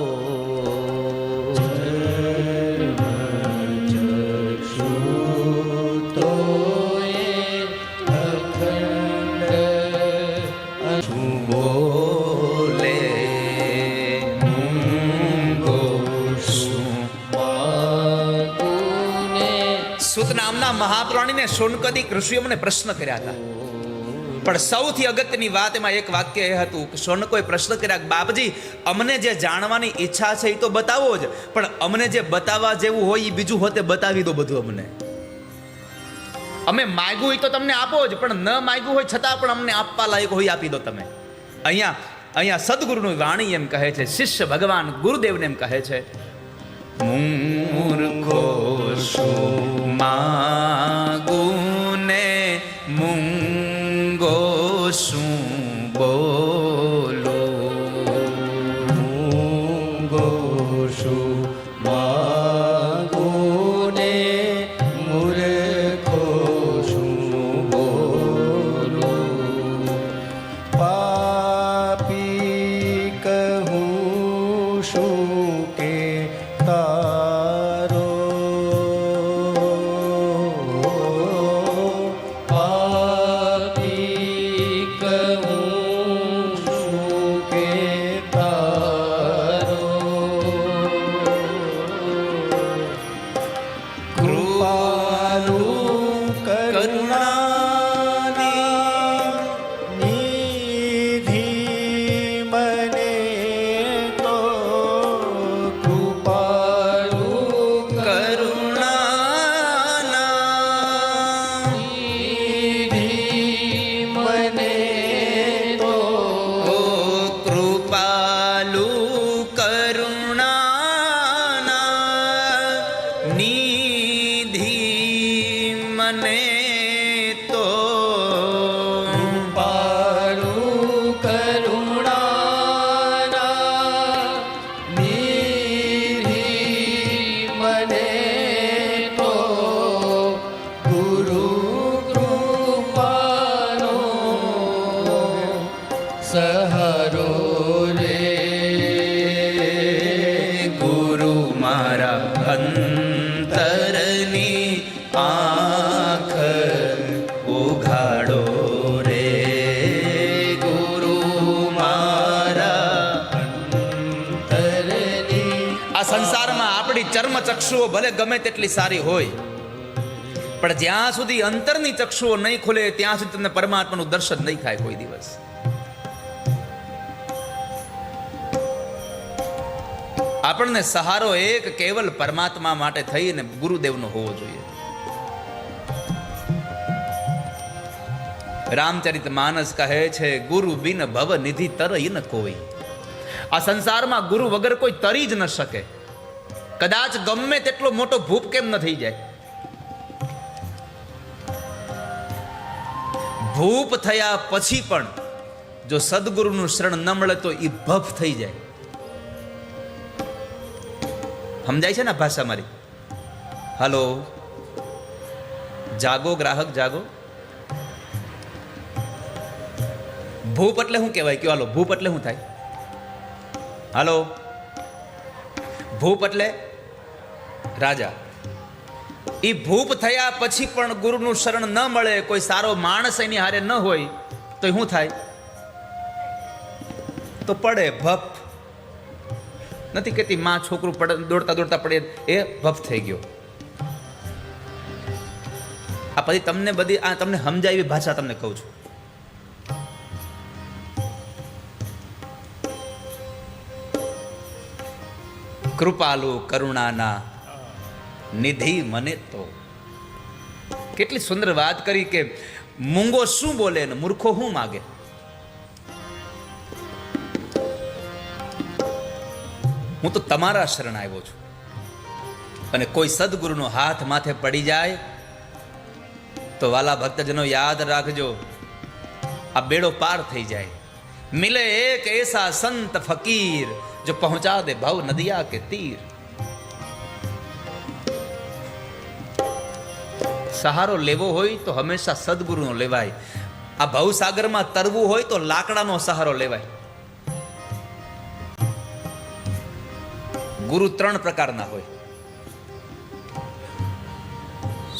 મહાપ્રાણીને શૌનકાદિક ઋષિઓ મને પ્રશ્ન કર્યા હતા, પણ સૌથી અગત્યની વાત એમાં એક વાક્ય એ હતું કે શૌનકોએ પ્રશ્ન કર્યા, બાપજી, અમને જે જાણવાની ઈચ્છા છે એ તો બતાવો જ, પણ અમને જે બતાવવા જેવું હોય એ બીજું હોતે બતાવી દો બધું અમને. અમે માગ્યું હોય તો તમને આપો જ, પણ ન માગ્યું હોય છતાં પણ અમને આપવા લાયક હોય આપી દો તમે. અહીંયા સદગુરુનું વાણી એમ કહે છે, શિષ્ય ભગવાન ગુરુદેવને એમ કહે છે, મૂર્ખો શું માગુને મૂંગો શું બોલો, મૂંગો શું માગુને મૂર્ખો શું બોલો, પાપી કહું શું કે તારો, પાપી કહું શું કે તારો, કૃપાલુ કરુણાની નિધિ મને તો, કૃપાલુ કરુણાના નિધિ મને તો, ઓ કૃપાલુ કરુણાના નિધિ મને તો, કૃપાલુ કરુણાના નિધિ મને તો, ગુરુ કૃપાનો સહારો રે, ગુરુ મારા અંતરની આંખ ઉઘાડો રે, ગુરુ મારા. અંતરની આ સંસારમાં આપણી ચર્મ ચક્ષુઓ ભલે ગમે તેટલી સારી હોય, પણ જ્યાં સુધી અંતરની ચક્ષુઓ નહીં ખુલે ત્યાં સુધી તમને પરમાત્માનું દર્શન નહીં થાય કોઈ દિવસ. આપણને સહારો એક કેવલ પરમાત્મા માટે થઈને ગુરુદેવનો હોવો જોઈએ. રામચરિત માનસ કહે છે, ગુરુ બિન ભવ નિધિ તરઈ ન કોઈ. આ સંસારમાં ગુરુ વગર કોઈ તરી જ ન શકે. કદાચ ગમે તેટલો મોટો ભૂપ કેમ ન થઈ જાય, ભૂપ થયા પછી પણ જો સદગુરુનું શરણ ન મળે તો એ ભફ થઈ જાય. સમજાય છે ને ભાષા મારી? હલો, જાગો ગ્રાહક જાગો. ભૂપ એટલે શું કહેવાય? કયો હાલો, ભૂપ એટલે શું થાય? હાલો, ભૂપ એટલે રાજા. એ ભૂપ થયા પછી પણ ગુરુનું શરણ ન મળે, કોઈ સારો માણસ એની હારે ન હોય તો શું થાય? તો પડે ભપ. નથી કહેતી માં છોકરું પડે દોડતા દોડતા પડે એ ભપ થઈ ગયો. આ પછી તમને બધી આ તમને સમજાય એવી ભાષા તમને કહું છું. કૃપાલુ કરુણાના નિધિ મને તો. કેટલી સુંદર વાત કરી કે મૂંગો શું બોલે ને મૂર્ખો શું માગે. હું તો તમારા શરણ આવ્યો છું, અને કોઈ સદગુરુનો હાથ માથે પડી જાય તો વાલા ભક્તજનો યાદ રાખજો, આ બેડો પાર થઈ જાય. મિલે એક એસા સંત ફકીર જો પહોંચા દે ભવ નદિયા કે તીર. સહારો લેવો હોય તો હંમેશા સદગુરુનો લેવાય. આ ભવસાગરમાં તરવું હોય તો લાકડાનો સહારો લેવાય. ગુરુ 3 પ્રકારના હોય.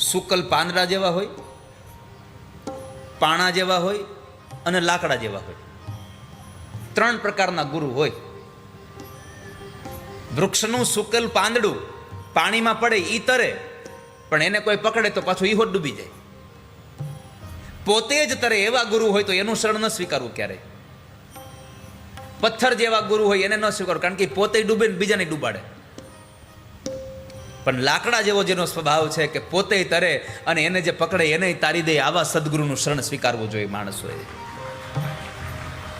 શુકલ પાંદડા જેવા હોય, પાણા જેવા હોય અને લાકડા જેવા હોય. 3 પ્રકારના ગુરુ હોય. વૃક્ષનું શુકલ પાંદડું પાણીમાં પડે ઈ તરે, પણ એને કોઈ પકડે તો પાછું ઈ હોત ડૂબી જાય. પોતે જ તરે એવા ગુરુ હોય તો એનું શરણ ન સ્વીકારવું ક્યારેય. પથ્થર જેવા ગુરુ હોય એને ન સ્વીકારવું, કારણ કે પોતે ડૂબે ને બીજાને ડૂબાડે. પણ લાકડા જેવો જેનો સ્વભાવ છે કે પોતે તરે અને એને જે પકડે એને તારી દે, આવા સદગુરુનું શરણ સ્વીકારવું જોઈએ માણસોએ.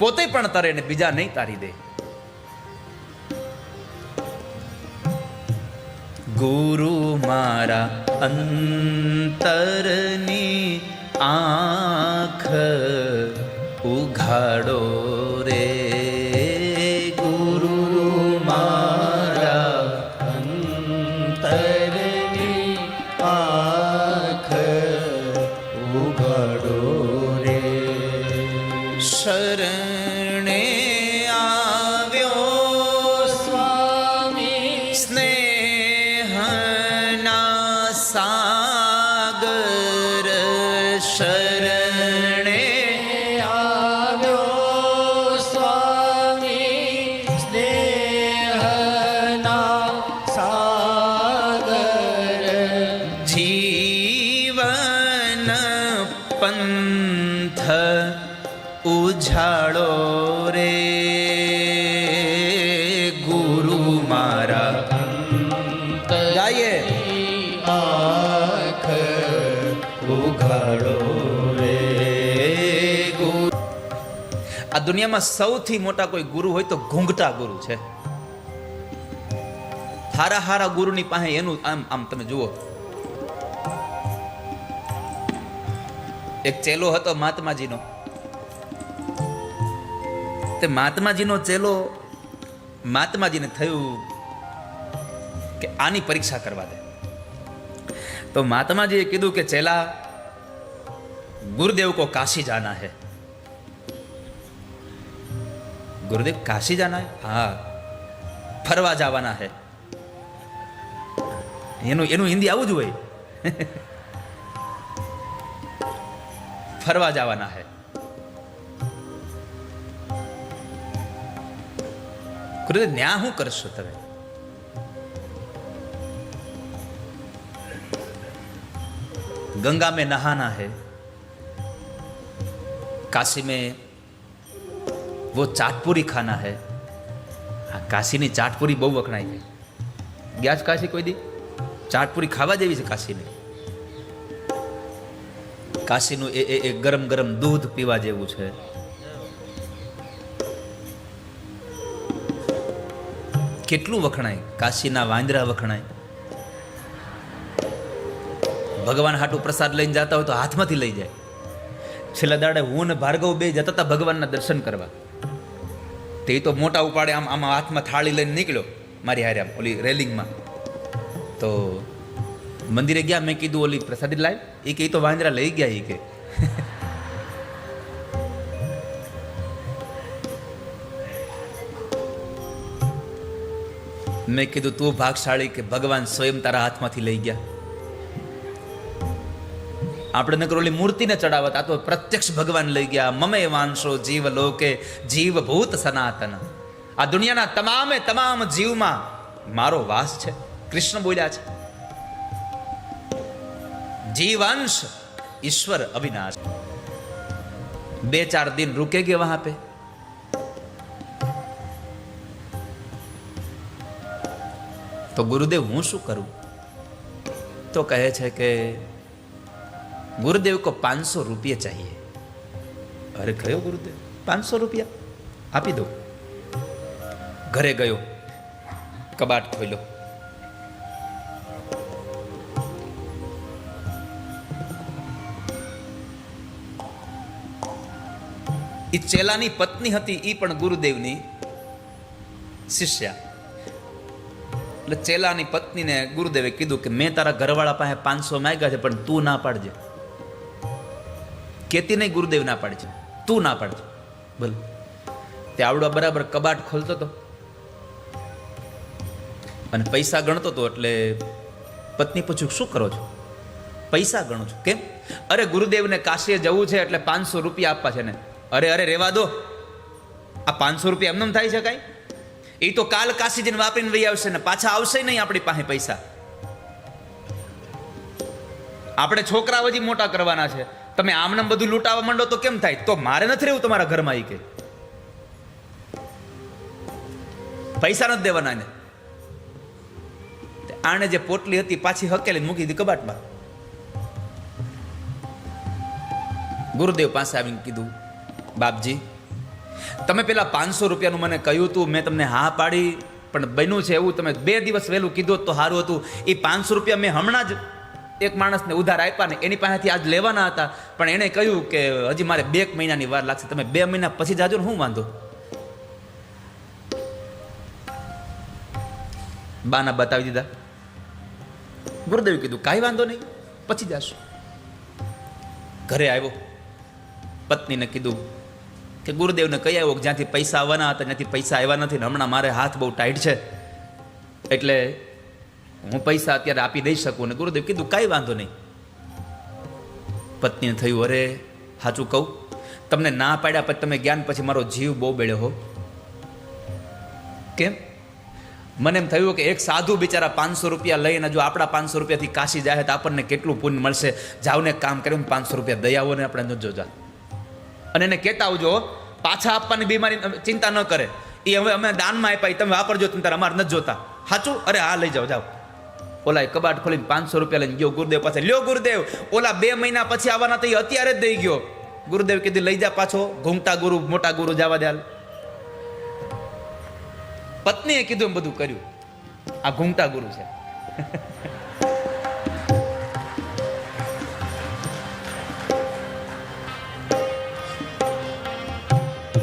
પોતે પણ તરે ને બીજા નહીં તારી દે. ગુરુ મારા અંતરની આંખ ઉઘાડો રે. ગુરુ મારા અંતરની આંખ ઉઘાડો રે. શરણે આવ્યો સ્વામી સ્નેહના સાગર. શરણે આવ્યો સ્વામી સ્નેહના સાગર. જીવન પંથ ઉજાડો રે. ગુરુ મારા ગાયે આંખ ઉઘાડો રે. આ દુનિયામાં સૌથી મોટા કોઈ ગુરુ હોય તો ઘૂંઘટા ગુરુ છે. હારા હારા ગુરુની પાસે એનું આમ આમ તમે જુઓ. એક ચેલો હતો મહાત્માજીનો. તે મહાત્માજીનો ચેલો મહાત્માજીને થયું કે આની પરીક્ષા કરવા દે. તો મહાત્માજીએ કીધું કે ચેલા, गुरुदेव को काशी जाना है. गुरुदेव काशी जाना है? हाँ, फरवा जावाना है. એનું હિન્દી આવું જ હોય. ફરવા જવાના હે. ગુરુદેવ ન્યા શું કરશો તમે? गंगा में नहाना है, काशी में वो चाटपुरी खाना है. हाँ, કાશીની ચાટપુરી બહુ વખણાય છે. ગયા જ કાશી કોઈ દી? ચાટપુરી ખાવા જેવી છે કાશીની. કાશીનું એ ગરમ ગરમ દૂધ પીવા જેવું છે. કેટલું વખણાય. કાશીના વાંદરા વખણાય. ભગવાન હાટું પ્રસાદ લઈને જતા હોય તો હાથમાંથી લઈ જાય. છેલ્લા દાડે હું ને ભાર્ગવ બે જતા હતા ભગવાનના દર્શન કરવા. તે તો મોટા ઉપાડે આમ આમ હાથમાં થાળી લઈને નીકળ્યો મારી હારે, આમ ઓલી રેલિંગમાં. તો મંદિરે ગયા, મેં કીધું ઓલી પ્રસાદી લાવ, એ કે ઈ તો વાંદરા લઈ ગયા. એ કે મેં કીધું તું ભાગશાળી કે ભગવાન સ્વયં તારા હાથમાંથી લઈ ગયા. આપણે નકર ઓલી મૂર્તિને ચડાવત, આ તો પ્રત્યક્ષ ભગવાન લઈ ગયા. મમે વાંશો જીવ લોકે જીવ ભૂત સનાતન. આ દુનિયાના તમામે તમામ જીવમાં મારો વાસ છે, કૃષ્ણ બોલ્યા છે. जीवांश ईश्वर अविनाश. 2-4 दिन रुकेंगे वहां पे. तो गुरुदेव हूं शू करूं? तो कहे छे के गुरुदेव को 500 रुपये चाहिए. अरे कहो गुरुदेव 500 रुपया आपी दो. घरे गयो, कबाट खोलो, એ ચેલાની પત્ની હતી, એ પણ ગુરુદેવની શિષ્યા. એટલે ચેલાની પત્નીને ગુરુદેવે કીધું કે મેં તારા ઘરવાળા પાસે 500 માંગ્યા છે, પણ તું ના પાડજે. કેતી નહીં, ગુરુદેવ ના પાડજે, તું ના પાડજે. બોલ. તે આવડો બરાબર કબાટ ખોલતો હતો અને પૈસા ગણતો હતો. એટલે પત્ની પૂછ્યું શું કરો છો? પૈસા ગણું છું. કેમ? અરે ગુરુદેવને કાશીએ જવું છે એટલે 500 રૂપિયા આપવા છે ને. અરે અરે રેવા દો, આ 500 રૂપિયા એમને થાય શકાય? એ તો કાલ કાશી જઈને વાપરીને વહી આવશે ને પાછા આવશે નહીં આપણી પાસે પૈસા. આપણે છોકરા હજી મોટા કરવાના છે, તમે આમને બધું લૂંટાવા માંડો તો કેમ થાય? તો મારે નથી રહેવું તમારા ઘરમાં. એ કે પૈસા નથી દેવાના ને. આને જે પોટલી હતી પાછી હકેલી મૂકી દીધી કબાટમાં. ગુરુદેવ પાસે આવીને કીધું, બાપજી તમે પેલા 500 રૂપિયાનું મને કહ્યું હતું, મેં તમને હા પાડી, પણ બન્યું છે એવું તમે 2 દિવસ વહેલું કીધું તો સારું હતું. એ 500 રૂપિયા મેં હમણાં જ એક માણસને ઉધાર આપ્યા ને એની પાસેથી આજ લેવાના હતા, પણ એણે કહ્યું કે હજી મારે 2 મહિનાની વાર લાગશે, તમે 2 મહિના પછી જાજો ને, શું વાંધો? બાના બતાવી દીધા. ગુરુદેવે કીધું કાંઈ વાંધો નહીં, પછી જાશું. ઘરે આવ્યો, પત્નીને કીધું કે ગુરુદેવને કહી આવ્યો કે જ્યાંથી પૈસા આવવાના હતા ત્યાંથી પૈસા આવ્યા નથી ને હમણાં મારે હાથ બહુ ટાઈટ છે, એટલે હું પૈસા અત્યારે આપી દઈ શકું. ને ગુરુદેવ કીધું કાંઈ વાંધો નહીં. પત્નીને થયું અરે સાચું કહું, તમને ના પાડ્યા પછી તમે જ્ઞાન પછી મારો જીવ બહુ બેળ્યો હો. કેમ? મને એમ થયું કે એક સાધુ બિચારા 500 રૂપિયા લઈને જો આપણા 500 રૂપિયાથી કાશી જાય તો આપણને કેટલું પુણ્ય મળશે. જાવને કામ કર્યું, 500 રૂપિયા દઈ આવો ને આપણે ન જોજા. અને એને કહેતા આવજો પાછા આપવાની બીમારી ચિંતા ન કરે, એ હવે અમે દાનમાં આપ્યા, તમે વાપરજો, તમે તારે અમારે નથી જોતા. સાચું? અરે હા લઈ જાઓ, જાઓ. ઓલા કબાટ ખોલીને 500 રૂપિયા લઈને ગયો ગુરુદેવ પાસે. લ્યો ગુરુદેવ, ઓલા 2 મહિના પછી આવવાના તો એ અત્યારે જ દઈ ગયો. ગુરુદેવ કીધું લઈ જા પાછો, ઘૂમતા ગુરુ મોટા ગુરુ જવા દે. પત્નીએ કીધું એમ બધું કર્યું. આ ઘૂમતા ગુરુ છે.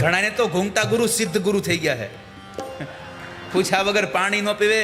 ઘણાને તો ઘૂમતા ગુરુ સિદ્ધ ગુરુ થઈ ગયા છે. પૂછ્યા વગર પાણી ન પીવે.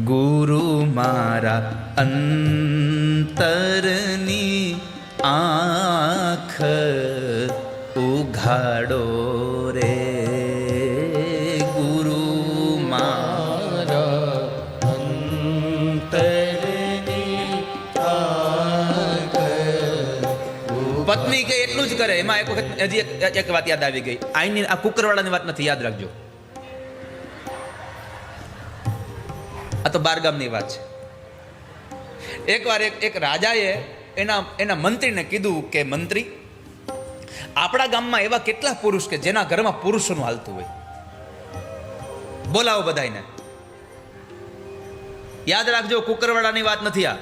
ગુરુ મારા અંતરની આંખ ઉઘાડો રે. ગુરુ મારા અંતરની આંખ. પત્ની કે એટલું જ કરે. એમાં એક વખત હજી એક વાત યાદ આવી ગઈ. આઈની આ કુકરવાળાની વાત નથી, યાદ રાખજો. આ તો બારગામની વાત છે. એકવાર એક રાજાએ એના મંત્રીને કીધું કે મંત્રી, આપણા ગામમાં એવા કેટલા પુરુષ કે જેના ઘરમાં પુરુષોનું હાલતું હોય, બોલાવો બધાને. યાદ રાખજો, કુકરવાડાની વાત નથી આ.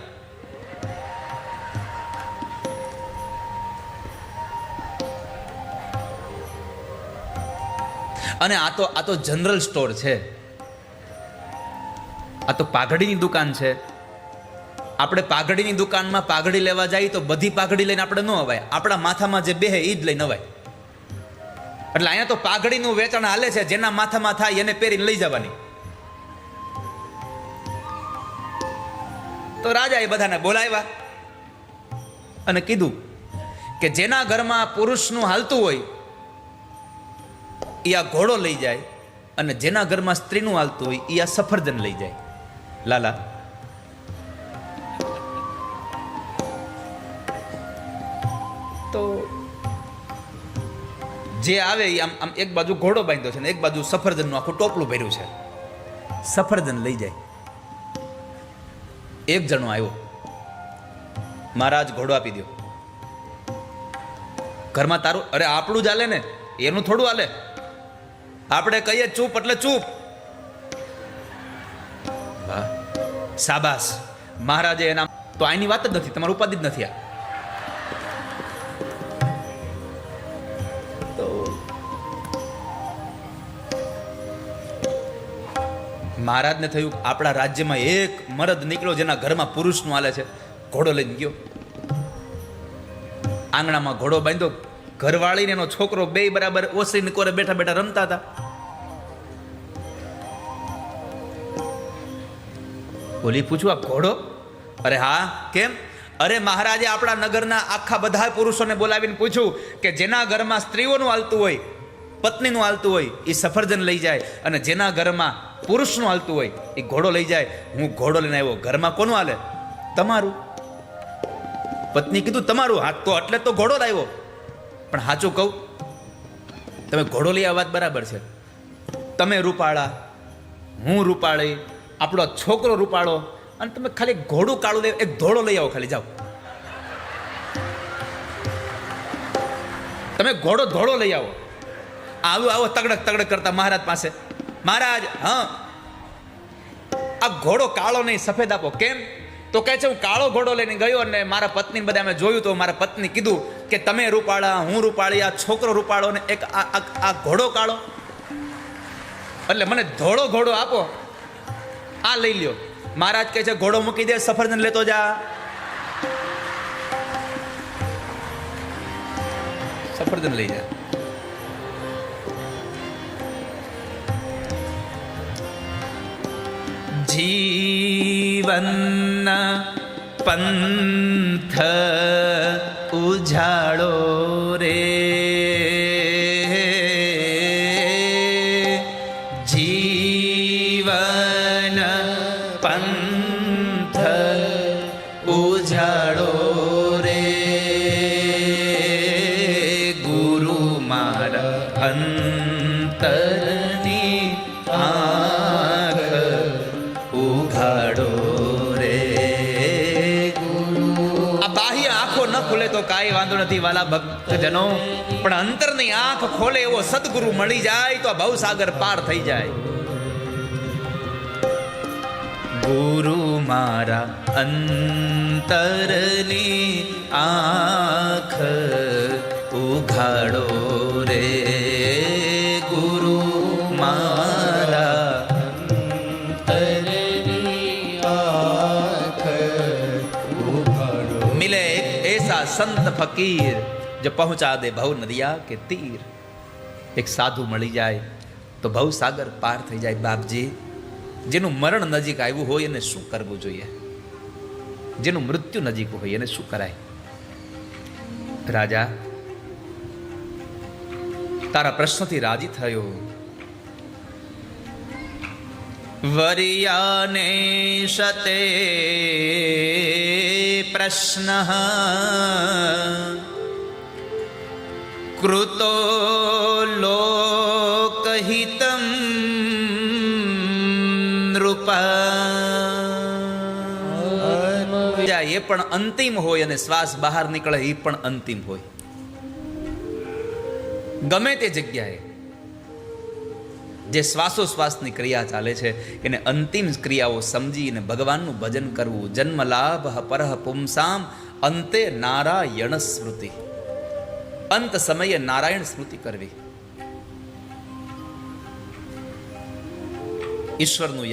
અને આ તો જનરલ સ્ટોર છે, આ તો પાઘડીની દુકાન છે. આપણે પાઘડીની દુકાનમાં પાઘડી લેવા જઈએ તો બધી પાઘડી લઈને આપણે ન અવાય, આપણા માથામાં જે બેહે એ જ લઈને અવાય. એટલે અહીંયા તો પાઘડીનું વેચાણ હાલે છે, જેના માથામાં થાય એને પહેરીને લઈ જવાની. તો રાજાએ બધાને બોલાવ્યા અને કીધું કે જેના ઘરમાં પુરુષનું હાલતું હોય એ આ ઘોડો લઈ જાય, અને જેના ઘરમાં સ્ત્રીનું હાલતું હોય એ આ સફરજન લઈ જાય. લાલા, તો જે આવે એ આમ એક બાજુ ઘોડો બાંધ્યો છે ને એક બાજુ સફરજનનું આખું ટોપલું ભર્યું છે. સફરજન લઈ જાય. એક જણો આવ્યો, મહારાજ ઘોડો આપી દો. ઘરમાં તારું, અરે આપણું જ હાલે ને, એનું થોડું હાલે. આપણે કહીએ ચૂપ એટલે ચૂપ. વાહ, શાબાશ. મહારાજે એના, તો આની વાત જ નથી, તમારી ઉપાધિ જ નથી આ. તો મહારાજને થયું આપણા રાજ્યમાં એક મરદ નીકળ્યો જેના ઘરમાં પુરુષનું હાલે છે. ઘોડો લઈને ગયો, આંગણામાં ઘોડો બાંધ્યો. ઘરવાળીને એનો છોકરો બે બરાબર ઓસરીને કોરે બેઠા બેઠા રમતા હતા. બોલી પૂછ્યું, આ ઘોડો? અરે હા, કેમ? અરે મહારાજે આપણા નગરના આખા બધા પુરુષોને બોલાવીને પૂછ્યું કે જેના ઘરમાં સ્ત્રીઓનું હાલતું હોય, પત્નીનું હાલતું હોય એ સફરજન લઈ જાય, અને જેના ઘરમાં પુરુષનું હાલતું હોય એ ઘોડો લઈ જાય. હું ઘોડો લઈને આવ્યો. ઘરમાં કોનું હાલે? તમારું. પત્ની કીધું તમારું. હા, તો એટલે તો ઘોડો લાવ્યો. પણ સાચું કહું, તમે ઘોડો લઈ આ વાત બરાબર છે. તમે રૂપાળા, હું રૂપાળી, આપણો છોકરો રૂપાળો, અને તમે ખાલી ઘોડું કાળું લઈ, એક ઘોડો લઈ આવો ખાલી, જાઓ. તમે ઘોડો ધોળો લઈ આવો. આવો તગડક તગડક કરતા મહારાજ પાસે. મહારાજ, હા, આ ઘોડો કાળો નહીં સફેદ આપો. કેમ? તો કહે છે હું કાળો ઘોડો લઈને ગયો અને મારા પત્ની બધા મેં જોયું તો મારા પત્ની કીધું કે તમે રૂપાળા, હું રૂપાળી, આ છોકરો રૂપાળો ને એક આ ઘોડો કાળો, એટલે મને ધોળો ઘોડો આપો, આ લઈ લ્યો. મહારાજ કહે છે ઘોડો મૂકી દે, સફરજન લેતો જા. સફરજન લઈ જા. જીવન પંથ ઉજાડો રે, જીવન પંથ ઉજાડો રે, ગુરુ મારા અંતરની આંખ ઉઘાડો રે. આ બાહ્ય આંખો ન ખુલે તો કાંઈ વાંધો નથી વાલા ભક્તજનો, પણ અંતરની આંખ ખોલે એવો સદગુરુ મળી જાય તો આ ભવસાગર પાર થઈ જાય. ગુરુ મારા અંતરની આંખ ઉઘાડો રે, ગુરુ મારા मिले एक ऐसा संत फकीर जो पहुंचा दे भव नदिया के तीर. एक साधु મળી જાય તો ભવ સાગર પાર થઈ જાય. બાપજી, જેનું મરણ નજીક આવ્યું હોય એને શું કરવું જોઈએ? જેનું મૃત્યુ નજીક હોય એને શું કરાય? રાજા તારા પ્રશ્નથી રાજી થયો. વર્યાને શતે પ્રશ્ન કૃતો લોકહિતં નૃપા. એ પણ અંતિમ હોય અને શ્વાસ બહાર નીકળે એ પણ અંતિમ હોય. ગમે તે જગ્યાએ જે શ્વાસોશ્વાસની ક્રિયા ચાલે છે એને અંતિમ ક્રિયાઓ સમજીને ભગવાનનું ભજન કરવું. જન્મ લાભ પરહ પુંસામ અંતે નારાયણ સ્મૃતિ. અંત સમયે નારાયણ સ્મૃતિ કરવી. ઈશ્વરનું